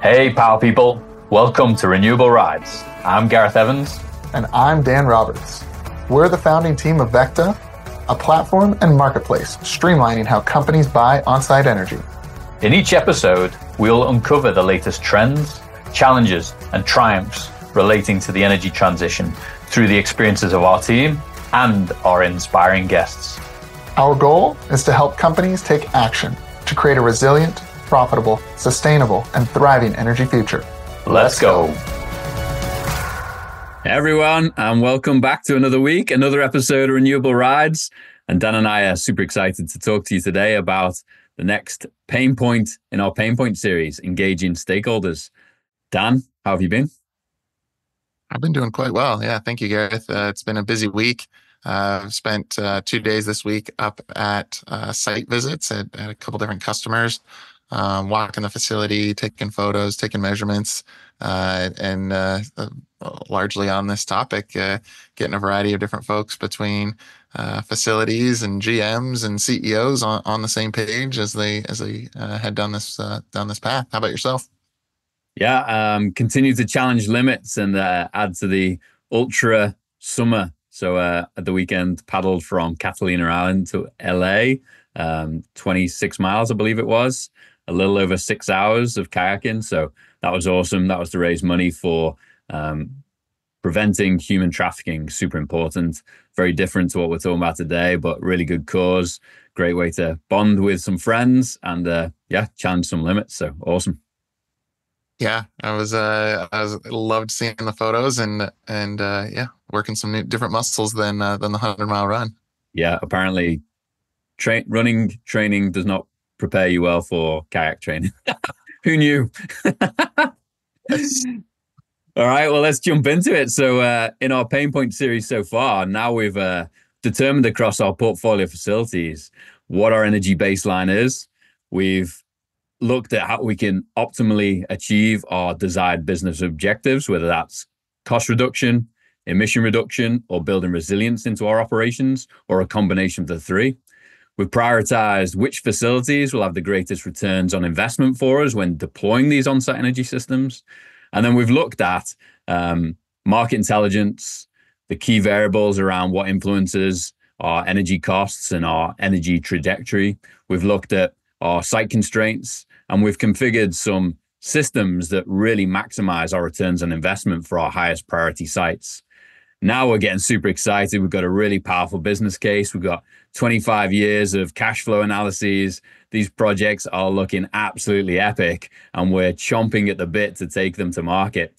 Hey, power people. Welcome to Renewable Rides. I'm Gareth Evans. And I'm Dan Roberts. We're the founding team of VECKTA, a platform and marketplace streamlining how companies buy on-site energy. In each episode, we'll uncover the latest trends, challenges, and triumphs relating to the energy transition through the experiences of our team and our inspiring guests. Our goal is to help companies take action to create a resilient, profitable, sustainable, and thriving energy future. Let's go. Hey everyone, and welcome back to another week, another episode of Renewable Rides. And Dan and I are super excited to talk to you today about the next pain point in our pain point series, engaging stakeholders. Dan, how have you been? I've been doing quite well. Yeah, thank you, Gareth. It's been a busy week. I've spent 2 days this week up at site visits at a couple different customers. Walking the facility, taking photos, taking measurements, and largely on this topic, getting a variety of different folks between facilities and GMs and CEOs on the same page as they head down this path. How about yourself? Yeah, continue to challenge limits and add to the ultra summer. So at the weekend, paddled from Catalina Island to LA, 26 miles, I believe it was. A little over 6 hours of kayaking. So that was awesome. That was to raise money for preventing human trafficking. Super important. Very different to what we're talking about today, but really good cause. Great way to bond with some friends and challenge some limits. So awesome. Yeah, I loved seeing the photos and working some different muscles than the 100-mile run. Yeah, apparently running training does not prepare you well for kayak training. Who knew? All right, well, let's jump into it. So in our pain point series so far, now we've determined across our portfolio facilities what our energy baseline is. We've looked at how we can optimally achieve our desired business objectives, whether that's cost reduction, emission reduction, or building resilience into our operations, or a combination of the three. We've prioritized which facilities will have the greatest returns on investment for us when deploying these on-site energy systems. And then we've looked at market intelligence, the key variables around what influences our energy costs and our energy trajectory. We've looked at our site constraints, and we've configured some systems that really maximize our returns on investment for our highest priority sites. Now we're getting super excited. We've got a really powerful business case. We've got 25 years of cash flow analyses. These projects are looking absolutely epic, and we're chomping at the bit to take them to market.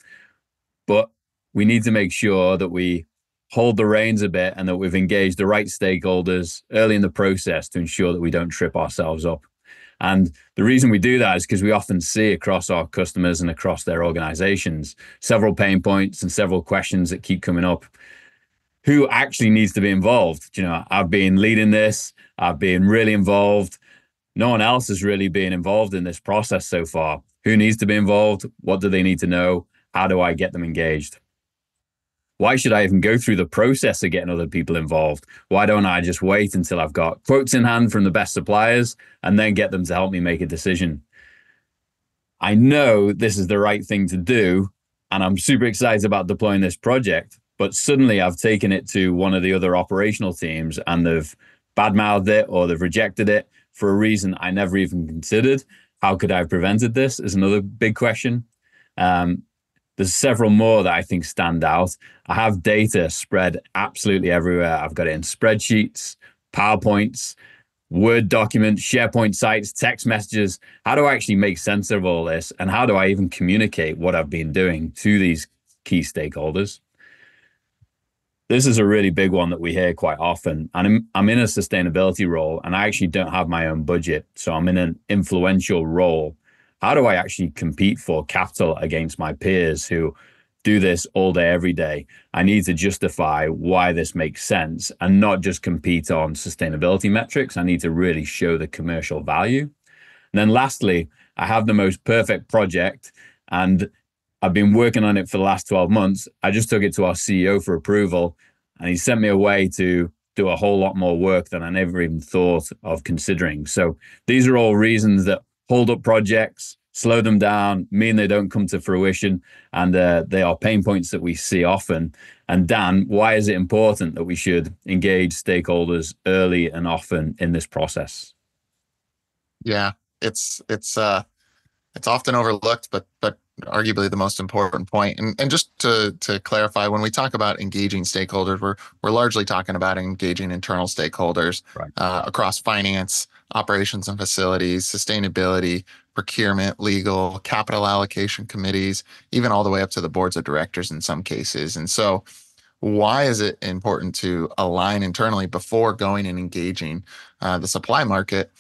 But we need to make sure that we hold the reins a bit and that we've engaged the right stakeholders early in the process to ensure that we don't trip ourselves up. And the reason we do that is because we often see across our customers and across their organizations several pain points and several questions that keep coming up. Who actually needs to be involved? You know, I've been leading this. I've been really involved. No one else has really been involved in this process so far. Who needs to be involved? What do they need to know? How do I get them engaged? Why should I even go through the process of getting other people involved? Why don't I just wait until I've got quotes in hand from the best suppliers and then get them to help me make a decision? I know this is the right thing to do, and I'm super excited about deploying this project, but suddenly I've taken it to one of the other operational teams and they've badmouthed it or they've rejected it for a reason I never even considered. How could I have prevented this is another big question. There's several more that I think stand out. I have data spread absolutely everywhere. I've got it in spreadsheets, PowerPoints, Word documents, SharePoint sites, text messages. How do I actually make sense of all this? And how do I even communicate what I've been doing to these key stakeholders? This is a really big one that we hear quite often. And I'm in a sustainability role, and I actually don't have my own budget. So I'm in an influential role. How do I actually compete for capital against my peers who do this all day, every day? I need to justify why this makes sense and not just compete on sustainability metrics. I need to really show the commercial value. And then lastly, I have the most perfect project and I've been working on it for the last 12 months. I just took it to our CEO for approval and he sent me away to do a whole lot more work than I never even thought of considering. So these are all reasons that hold up projects, slow them down, mean they don't come to fruition, and they are pain points that we see often. And Dan, why is it important that we should engage stakeholders early and often in this process? Yeah, it's often overlooked, but arguably the most important point. And just to clarify, when we talk about engaging stakeholders, we're largely talking about engaging internal stakeholders, Right. Across finance, operations and facilities, sustainability, procurement, legal, capital allocation committees, even all the way up to the boards of directors in some cases. And so why is it important to align internally before going and engaging the supply market?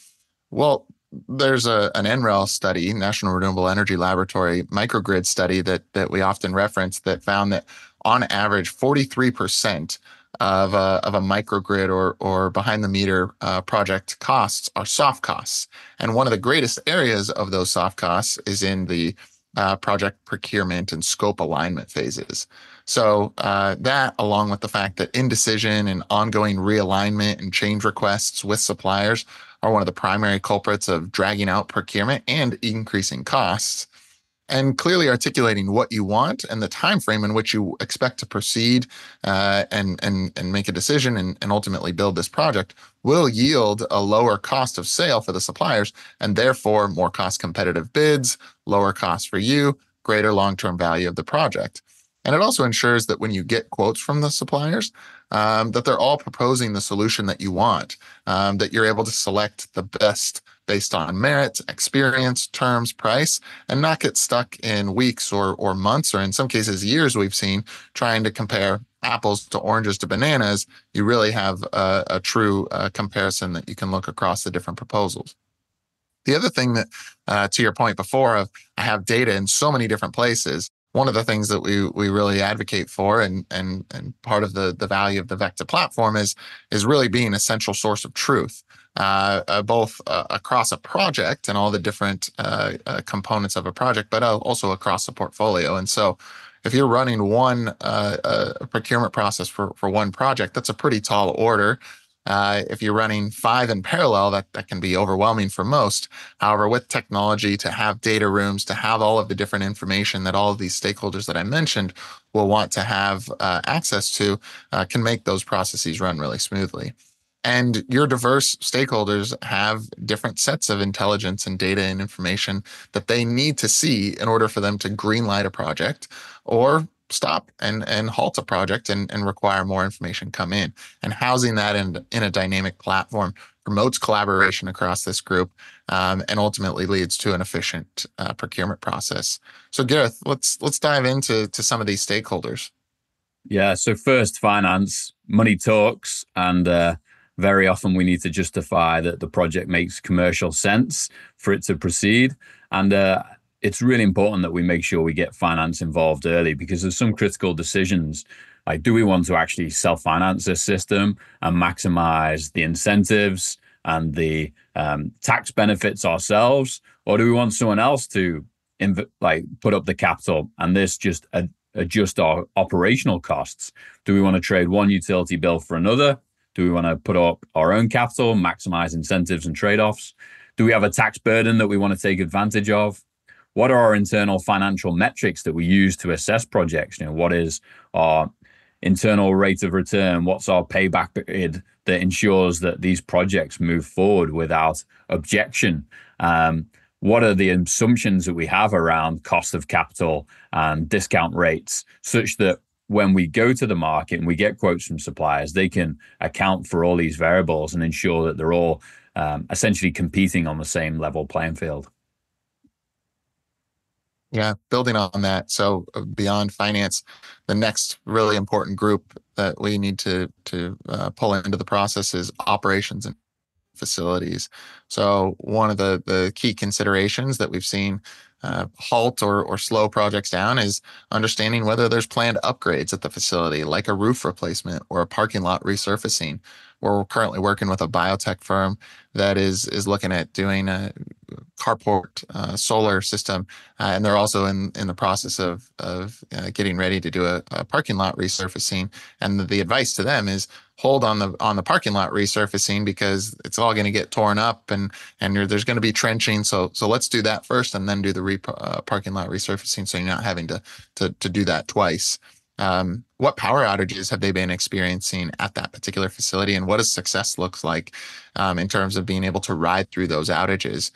Well, there's an NREL study, National Renewable Energy Laboratory microgrid study that we often reference, that found that on average 43% of a microgrid or behind the meter project costs are soft costs. And one of the greatest areas of those soft costs is in the project procurement and scope alignment phases. So that, along with the fact that indecision and ongoing realignment and change requests with suppliers are one of the primary culprits of dragging out procurement and increasing costs, and clearly articulating what you want and the time frame in which you expect to proceed and make a decision and ultimately build this project will yield a lower cost of sale for the suppliers, and therefore more cost competitive bids, lower costs for you, greater long-term value of the project. And it also ensures that when you get quotes from the suppliers, that they're all proposing the solution that you want, that you're able to select the best based on merit, experience, terms, price, and not get stuck in weeks or months, or in some cases years we've seen, trying to compare apples to oranges to bananas. You really have a true comparison that you can look across the different proposals. The other thing that, to your point before, of I have data in so many different places, one of the things that we really advocate for, and part of the value of the VECKTA platform is really being a central source of truth, both across a project and all the different components of a project, but also across the portfolio. And so, if you're running one procurement process for one project, that's a pretty tall order. If you're running 5 in parallel, that can be overwhelming for most. However, with technology, to have data rooms, to have all of the different information that all of these stakeholders that I mentioned will want to have access to, can make those processes run really smoothly. And your diverse stakeholders have different sets of intelligence and data and information that they need to see in order for them to greenlight a project or stop and halt a project and require more information come in. And housing that in a dynamic platform promotes collaboration across this group, and ultimately leads to an efficient procurement process. So Gareth, let's dive into some of these stakeholders. Yeah, so first, finance. Money talks, and very often we need to justify that the project makes commercial sense for it to proceed. And it's really important that we make sure we get finance involved early, because there's some critical decisions. Like, do we want to actually self-finance this system and maximize the incentives and the tax benefits ourselves? Or do we want someone else to put up the capital and this just adjust our operational costs? Do we want to trade one utility bill for another? Do we want to put up our own capital, maximize incentives and trade-offs? Do we have a tax burden that we want to take advantage of? What are our internal financial metrics that we use to assess projects? What is our internal rate of return? What's our payback period that ensures that these projects move forward without objection? What are the assumptions that we have around cost of capital and discount rates, such that when we go to the market and we get quotes from suppliers, they can account for all these variables and ensure that they're all essentially competing on the same level playing field? Yeah, building on that. So beyond finance, the next really important group that we need to pull into the process is operations and facilities. So one of the key considerations that we've seen halt or slow projects down is understanding whether there's planned upgrades at the facility, like a roof replacement or a parking lot resurfacing. We're currently working with a biotech firm that is looking at doing carport solar system, and they're also in the process of getting ready to do a parking lot resurfacing. And the advice to them is hold on the parking lot resurfacing because it's all going to get torn up and there's going to be trenching. So let's do that first and then do the parking lot resurfacing, so you're not having to do that twice. What power outages have they been experiencing at that particular facility, and what does success look like in terms of being able to ride through those outages?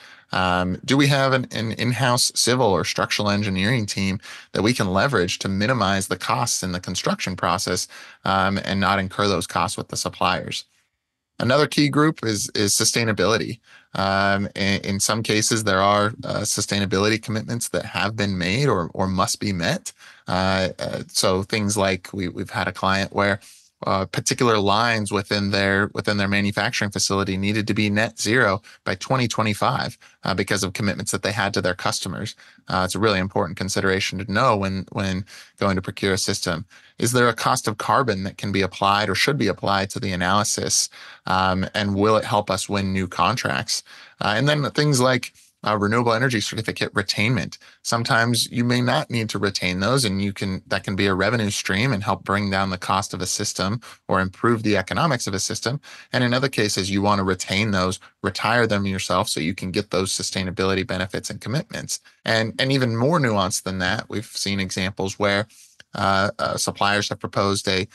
Do we have an in-house civil or structural engineering team that we can leverage to minimize the costs in the construction process and not incur those costs with the suppliers? Another key group is sustainability. In some cases, there are sustainability commitments that have been made or must be met. So things like we've had a client where particular lines within their manufacturing facility needed to be net zero by 2025 because of commitments that they had to their customers. It's a really important consideration to know when going to procure a system. Is there a cost of carbon that can be applied or should be applied to the analysis? And will it help us win new contracts? And then things like renewable energy certificate retainment. Sometimes you may not need to retain those, and that can be a revenue stream and help bring down the cost of a system or improve the economics of a system. And in other cases, you want to retain those, retire them yourself so you can get those sustainability benefits and commitments. And even more nuanced than that, we've seen examples where suppliers have proposed a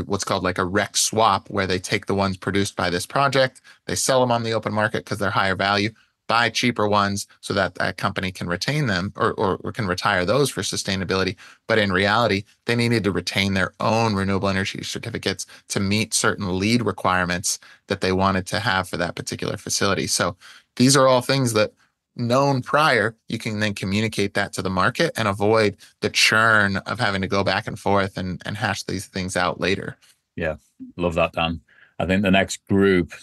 what's called like a rec swap, where they take the ones produced by this project, they sell them on the open market because they're higher value, buy cheaper ones so that company can retain them or can retire those for sustainability. But in reality, they needed to retain their own renewable energy certificates to meet certain LEED requirements that they wanted to have for that particular facility. So these are all things that, known prior, you can then communicate that to the market and avoid the churn of having to go back and forth and hash these things out later. Yeah, love that, Dan. I think the next group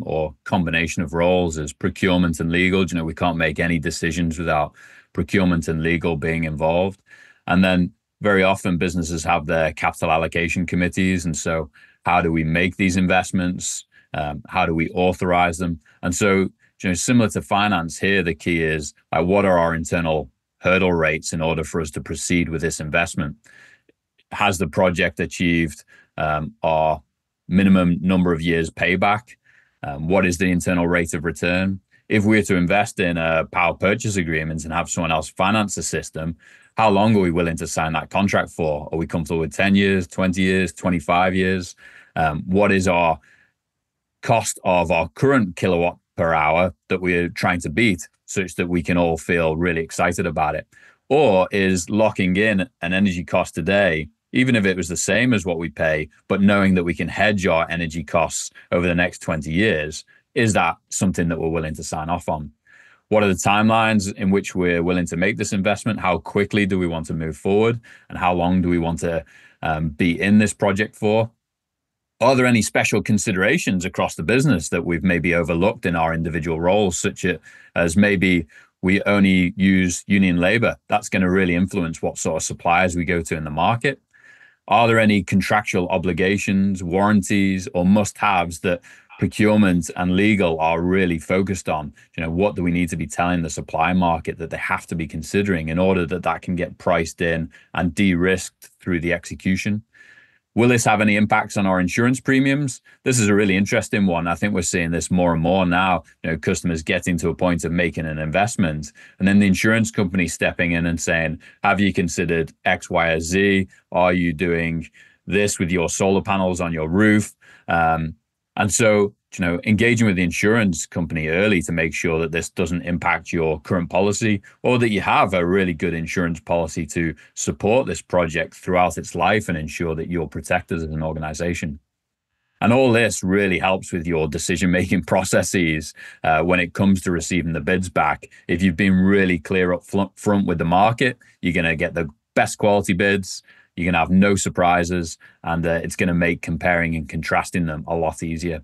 or combination of roles is procurement and legal. You know, we can't make any decisions without procurement and legal being involved. And then very often businesses have their capital allocation committees. And so how do we make these investments? How do we authorize them? And so, you know, similar to finance here, the key is what are our internal hurdle rates in order for us to proceed with this investment? Has the project achieved our minimum number of years payback? What is the internal rate of return? If we were to invest in a power purchase agreement and have someone else finance the system, how long are we willing to sign that contract for? Are we comfortable with 10 years, 20 years, 25 years? What is our cost of our current kilowatt per hour that we're trying to beat, such that we can all feel really excited about it? Or is locking in an energy cost today, even if it was the same as what we pay, but knowing that we can hedge our energy costs over the next 20 years, is that something that we're willing to sign off on? What are the timelines in which we're willing to make this investment? How quickly do we want to move forward? And how long do we want to be in this project for? Are there any special considerations across the business that we've maybe overlooked in our individual roles, such as maybe we only use union labor? That's going to really influence what sort of suppliers we go to in the market. Are there any contractual obligations, warranties, or must-haves that procurement and legal are really focused on? You know, what do we need to be telling the supply market that they have to be considering in order that that can get priced in and de-risked through the execution? Will this have any impacts on our insurance premiums? This is a really interesting one. I think we're seeing this more and more now, you know, customers getting to a point of making an investment and then the insurance company stepping in and saying, have you considered X, Y, or Z? Are you doing this with your solar panels on your roof? And so, you know, engaging with the insurance company early to make sure that this doesn't impact your current policy, or that you have a really good insurance policy to support this project throughout its life and ensure that you're protected as an organization. And all this really helps with your decision-making processes when it comes to receiving the bids back. If you've been really clear up front with the market, you're going to get the best quality bids. You're going to have no surprises, and it's going to make comparing and contrasting them a lot easier.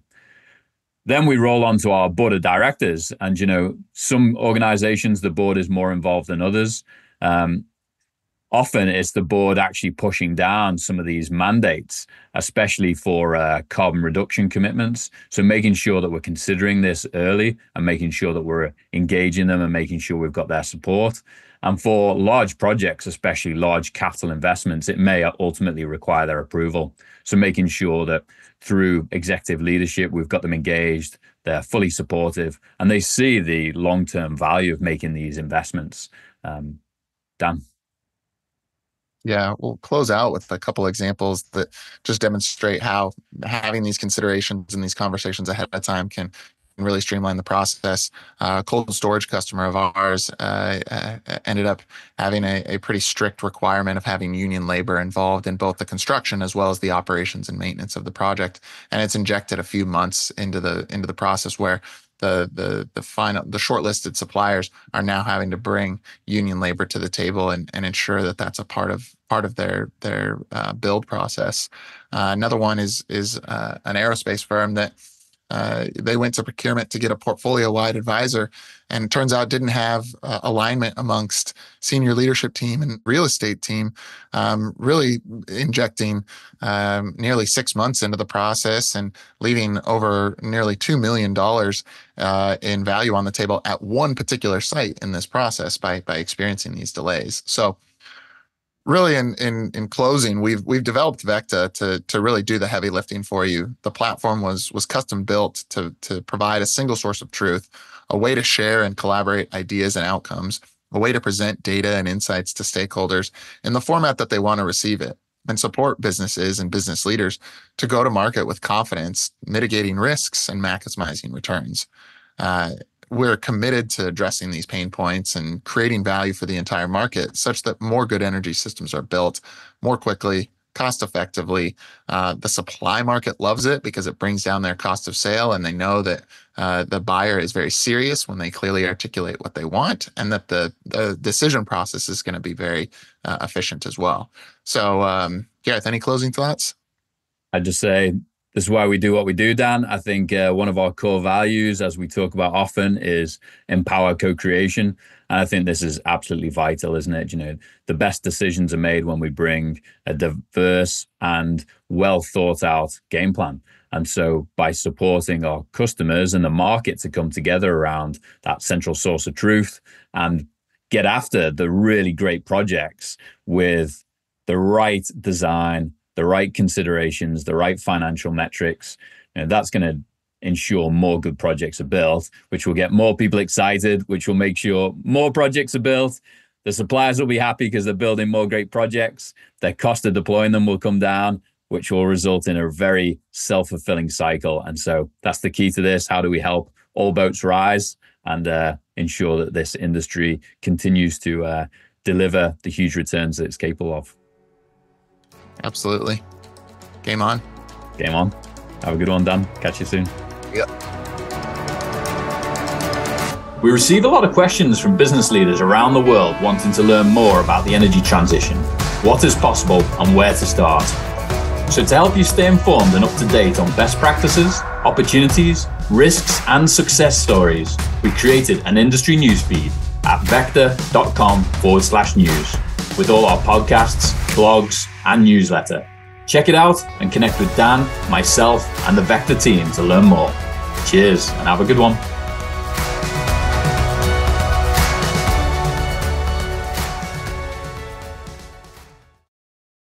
Then we roll on to our board of directors. And, you know, some organizations, the board is more involved than others. often it's the board actually pushing down some of these mandates, especially for carbon reduction commitments. So making sure that we're considering this early and making sure that we're engaging them and making sure we've got their support. And for large projects, especially large capital investments, it may ultimately require their approval. So making sure that through executive leadership, we've got them engaged, they're fully supportive, and they see the long-term value of making these investments. Dan? Yeah, we'll close out with a couple examples that just demonstrate how having these considerations and these conversations ahead of time can really streamline the process. Cold storage customer of ours ended up having a pretty strict requirement of having union labor involved in both the construction as well as the operations and maintenance of the project, and it's injected a few months into the process where the shortlisted suppliers are now having to bring union labor to the table and ensure that that's a part of their build process. Another one is an aerospace firm that they went to procurement to get a portfolio-wide advisor, and it turns out didn't have alignment amongst senior leadership team and real estate team, really injecting nearly 6 months into the process and leaving over nearly $2 million in value on the table at one particular site in this process by experiencing these delays. So really, in closing, we've developed VECKTA to really do the heavy lifting for you. The platform was custom built to provide a single source of truth, a way to share and collaborate ideas and outcomes, a way to present data and insights to stakeholders in the format that they want to receive it, and support businesses and business leaders to go to market with confidence, mitigating risks and maximizing returns. We're committed to addressing these pain points and creating value for the entire market such that more good energy systems are built more quickly, cost effectively. The supply market loves it because it brings down their cost of sale, and they know that the buyer is very serious when they clearly articulate what they want, and that the decision process is going to be very efficient as well. So, Gareth, any closing thoughts? I'd just say, this is why we do what we do, Dan. I think one of our core values, as we talk about often, is empower co-creation. And I think this is absolutely vital, isn't it? You know, the best decisions are made when we bring a diverse and well thought out game plan. And so by supporting our customers and the market to come together around that central source of truth and get after the really great projects with the right design, the right considerations, the right financial metrics, that's going to ensure more good projects are built, which will get more people excited, which will make sure more projects are built. The suppliers will be happy because they're building more great projects. Their cost of deploying them will come down, which will result in a very self-fulfilling cycle. And so that's the key to this. How do we help all boats rise and ensure that this industry continues to deliver the huge returns that it's capable of? Absolutely. Game on. Game on. Have a good one, Dan. Catch you soon. Yep. We receive a lot of questions from business leaders around the world wanting to learn more about the energy transition, what is possible, and where to start. So to help you stay informed and up to date on best practices, opportunities, risks, and success stories, we created an industry newsfeed at VECKTA.com/news with all our podcasts, blogs, and newsletter. Check it out and connect with Dan, myself, and the VECKTA team to learn more. Cheers and have a good one.